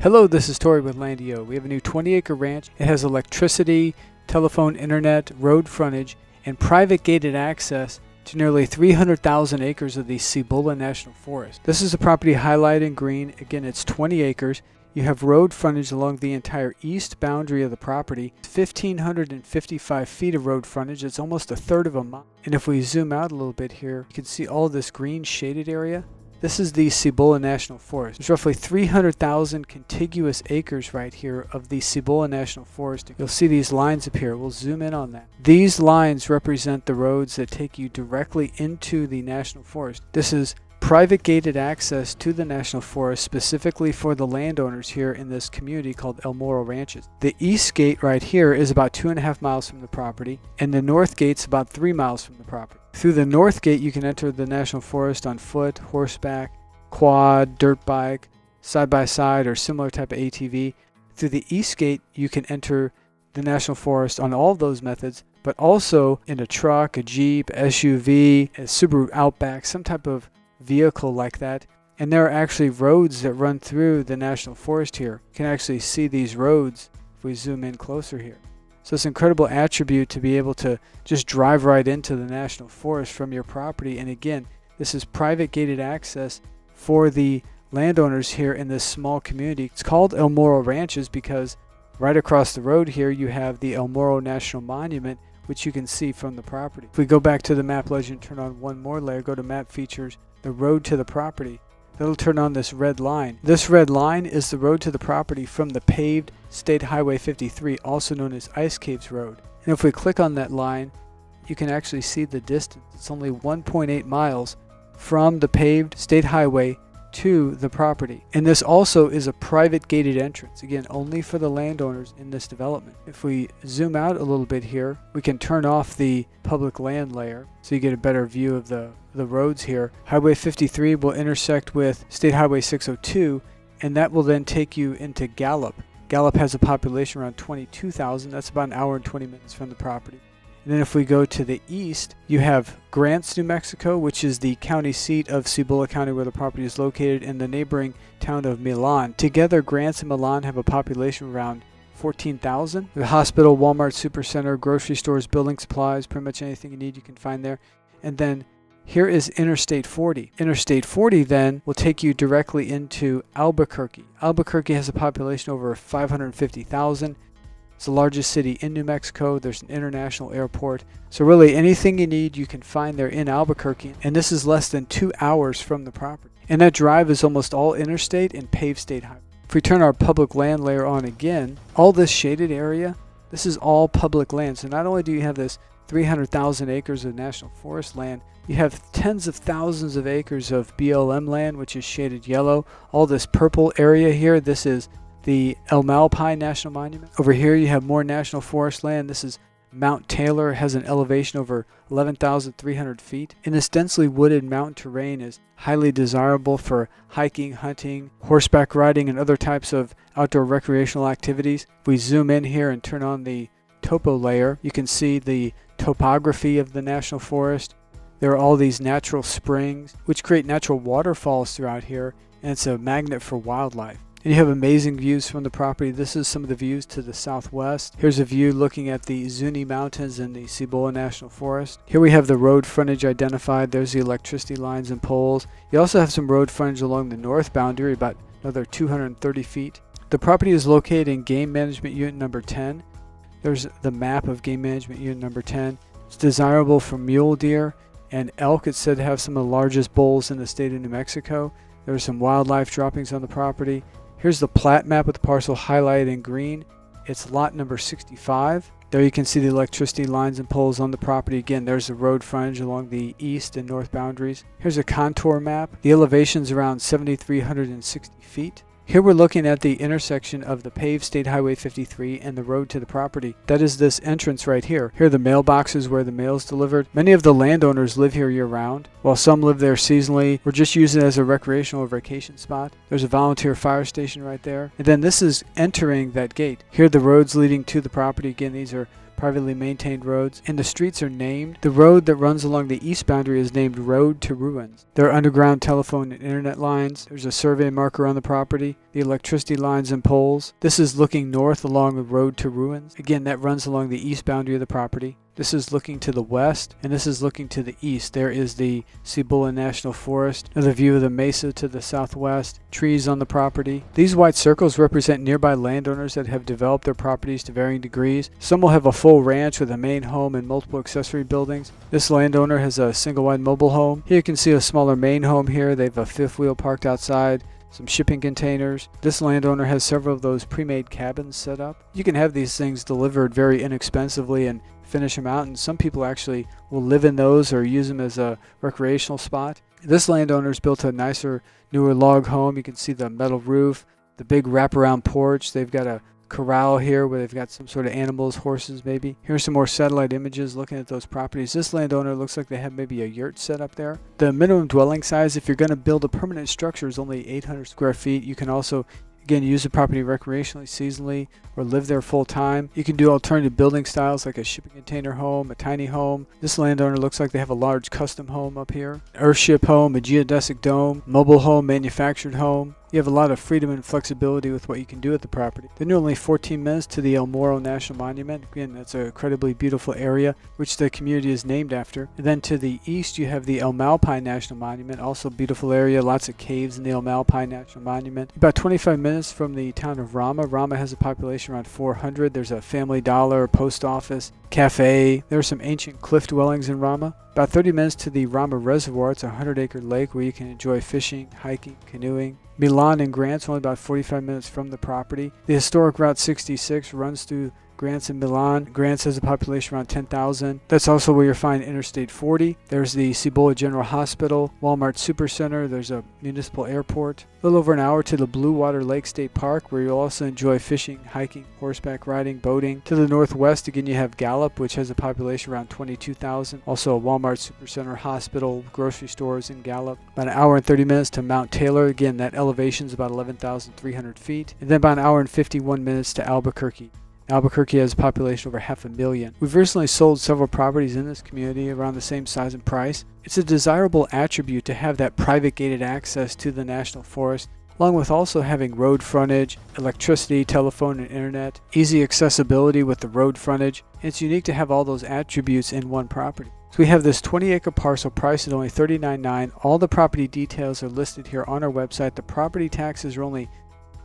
Hello, this is Tori with LANDiO. We have a new 20-acre ranch. It has electricity, telephone, internet, road frontage, and private gated access to nearly 300,000 acres of the Cibola National Forest. This is a property highlighted in green. Again, it's 20 acres. You have road frontage along the entire east boundary of the property. 1,555 feet of road frontage. It's almost a third of a mile. And if we zoom out a little bit here, you can see all this green shaded area. This is the Cibola National Forest. There's roughly 300,000 contiguous acres right here of the Cibola National Forest. You'll see these lines up here. We'll zoom in on that. These lines represent the roads that take you directly into the National Forest. This is private gated access to the National Forest specifically for the landowners here in this community called El Morro Ranches. The east gate right here is about 2.5 miles from the property, and the north gate's about 3 miles from the property. Through the north gate you can enter the National Forest on foot, horseback, quad, dirt bike, side-by-side, or similar type of ATV. Through the east gate you can enter the National Forest on all of those methods, but also in a truck, a Jeep, SUV, a Subaru Outback, some type of vehicle like that. And there are actually roads that run through the National Forest here. You can actually see these roads if we zoom in closer here. So it's an incredible attribute to be able to just drive right into the National Forest from your property. And again, this is private gated access for the landowners here in this small community. It's called El Morro Ranches because right across the road here you have the El Morro National Monument, which you can see from the property. If we go back to the map legend, turn on one more layer, go to map features, the road to the property, that'll turn on this red line. This red line is the road to the property from the paved State Highway 53, also known as Ice Caves Road. And if we click on that line, you can actually see the distance. It's only 1.8 miles from the paved State Highway to the property. And this also is a private gated entrance, again only for the landowners in this development. If we zoom out a little bit here, we can turn off the public land layer so you get a better view of the roads here. Highway 53 will intersect with State Highway 602, and that will then take you into Gallup. Gallup has a population around 22,000. That's about an hour and 20 minutes from the property. And then if we go to the east, you have Grants, New Mexico, which is the county seat of Cibola County where the property is located, and the neighboring town of Milan. Together, Grants and Milan have a population around 14,000. The hospital, Walmart, supercenter, grocery stores, building supplies, pretty much anything you need you can find there. And then here is Interstate 40. Interstate 40 then will take you directly into Albuquerque. Albuquerque has a population over 550,000. It's the largest city in New Mexico. There's an international airport. So really anything you need you can find there in Albuquerque. And this is less than 2 hours from the property. And that drive is almost all interstate and paved state highway. If we turn our public land layer on again, all this shaded area, this is all public land. So not only do you have this 300,000 acres of national forest land, you have tens of thousands of acres of BLM land, which is shaded yellow. All this purple area here, this is the El Malpai National Monument. Over here you have more national forest land. This is Mount Taylor. It has an elevation over 11,300 feet. And this densely wooded mountain terrain is highly desirable for hiking, hunting, horseback riding, and other types of outdoor recreational activities. If we zoom in here and turn on the topo layer, you can see the topography of the national forest. There are all these natural springs which create natural waterfalls throughout here, and it's a magnet for wildlife. And you have amazing views from the property. This is some of the views to the southwest. Here's a view looking at the Zuni Mountains in the Cibola National Forest. Here we have the road frontage identified. There's the electricity lines and poles. You also have some road frontage along the north boundary, about another 230 feet. The property is located in Game Management Unit number 10. There's the map of Game Management Unit number 10. It's desirable for mule deer and elk. It's said to have some of the largest bulls in the state of New Mexico. There are some wildlife droppings on the property. Here's the plat map with the parcel highlighted in green. It's lot number 65. There you can see the electricity lines and poles on the property. Again, there's the road frontage along the east and north boundaries. Here's a contour map. The elevation's around 7,360 feet. Here we're looking at the intersection of the paved State Highway 53 and the road to the property. That is this entrance right here. Here are the mailboxes where the mail is delivered. Many of the landowners live here year-round, while some live there seasonally. We're just using it as a recreational or vacation spot. There's a volunteer fire station right there. And then this is entering that gate. Here are the roads leading to the property. Again, these are privately maintained roads, and the streets are named. The road that runs along the east boundary is named Road to Ruins. There are underground telephone and internet lines. There's a survey marker on the property, the electricity lines and poles. This is looking north along the Road to Ruins. Again, that runs along the east boundary of the property. This is looking to the west, and this is looking to the east. There is the Cibola National Forest, another view of the mesa to the southwest, trees on the property. These white circles represent nearby landowners that have developed their properties to varying degrees. Some will have a full ranch with a main home and multiple accessory buildings. This landowner has a single-wide mobile home. Here you can see a smaller main home here. They have a fifth wheel parked outside, some shipping containers. This landowner has several of those pre-made cabins set up. You can have these things delivered very inexpensively and finish them out, and some people actually will live in those or use them as a recreational spot. This landowner's built a nicer, newer log home. You can see the metal roof, the big wraparound porch. They've got a corral here where they've got some sort of animals, horses maybe. Here's some more satellite images looking at those properties. This landowner looks like they have maybe a yurt set up there. The minimum dwelling size, if you're going to build a permanent structure, is only 800 square feet. You can also, again, use the property recreationally, seasonally, or live there full time. You can do alternative building styles like a shipping container home, a tiny home. This landowner looks like they have a large custom home up here. An earthship home, a geodesic dome, mobile home, manufactured home. You have a lot of freedom and flexibility with what you can do at the property. Then you're only 14 minutes to the El Morro National Monument. Again, that's an incredibly beautiful area, which the community is named after. And then to the east, you have the El Malpine National Monument, also a beautiful area, lots of caves in the El Malpine National Monument. About 25 minutes from the town of Rama. Rama has a population around 400. There's a Family Dollar, post office, cafe. There are some ancient cliff dwellings in Rama. About 30 minutes to the Rama Reservoir. It's a 100-acre lake where you can enjoy fishing, hiking, canoeing. Milan and Grant's only about 45 minutes from the property. The historic Route 66 runs through Grants and Milan. Grants has a population around 10,000. That's also where you'll find Interstate 40. There's the Cibola General Hospital, Walmart Supercenter. There's a municipal airport. A little over an hour to the Blue Water Lake State Park, where you'll also enjoy fishing, hiking, horseback riding, boating. To the northwest, again, you have Gallup, which has a population around 22,000. Also a Walmart Supercenter, hospital, grocery stores in Gallup. About an hour and 30 minutes to Mount Taylor. Again, that elevation is about 11,300 feet. And then about an hour and 51 minutes to Albuquerque. Albuquerque has a population over 500,000. We've recently sold several properties in this community around the same size and price. It's a desirable attribute to have that private gated access to the national forest, along with also having road frontage, electricity, telephone, and internet, easy accessibility with the road frontage. It's unique to have all those attributes in one property. So we have this 20-acre parcel priced at only $39,900. All the property details are listed here on our website. The property taxes are only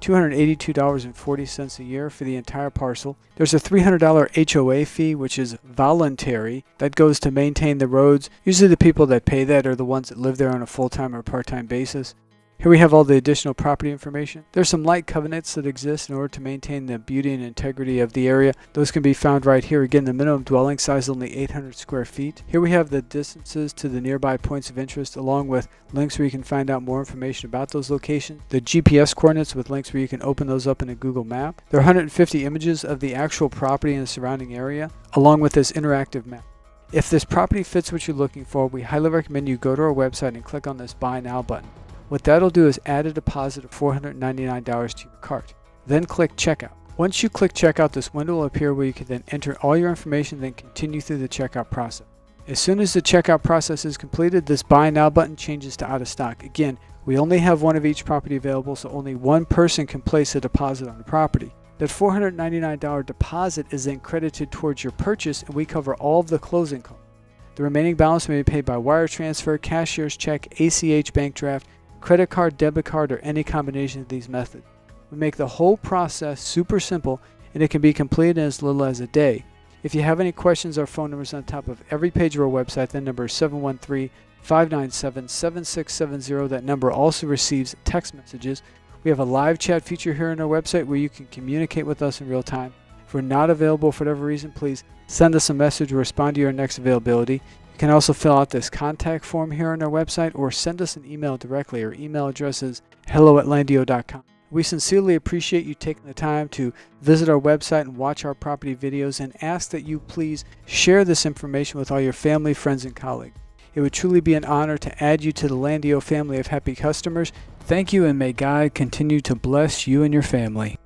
$282.40 a year for the entire parcel. There's a $300 HOA fee, which is voluntary. That goes to maintain the roads. Usually the people that pay that are the ones that live there on a full-time or part-time basis. Here we have all the additional property information. There's some light covenants that exist in order to maintain the beauty and integrity of the area. Those can be found right here. Again, the minimum dwelling size is only 800 square feet. Here we have the distances to the nearby points of interest, along with links where you can find out more information about those locations. The GPS coordinates with links where you can open those up in a Google map. There are 150 images of the actual property and the surrounding area, along with this interactive map. If this property fits what you're looking for, we highly recommend you go to our website and click on this Buy Now button. What that'll do is add a deposit of $499 to your cart. Then click Checkout. Once you click Checkout, this window will appear where you can then enter all your information, then continue through the checkout process. As soon as the checkout process is completed, this Buy Now button changes to out of stock. Again, we only have one of each property available, so only one person can place a deposit on the property. That $499 deposit is then credited towards your purchase, and we cover all of the closing costs. The remaining balance may be paid by wire transfer, cashier's check, ACH bank draft, credit card, debit card, or any combination of these methods. We make the whole process super simple, and it can be completed in as little as a day. If you have any questions, our phone number is on top of every page of our website. That number is 713-597-7670. That number also receives text messages. We have a live chat feature here on our website where you can communicate with us in real time. If we're not available for whatever reason, please send us a message or respond to your next availability. You can also fill out this contact form here on our website or send us an email directly. Our email address is hello@landio.com. We sincerely appreciate you taking the time to visit our website and watch our property videos, and ask that you please share this information with all your family, friends, and colleagues. It would truly be an honor to add you to the LANDiO family of happy customers. Thank you, and may God continue to bless you and your family.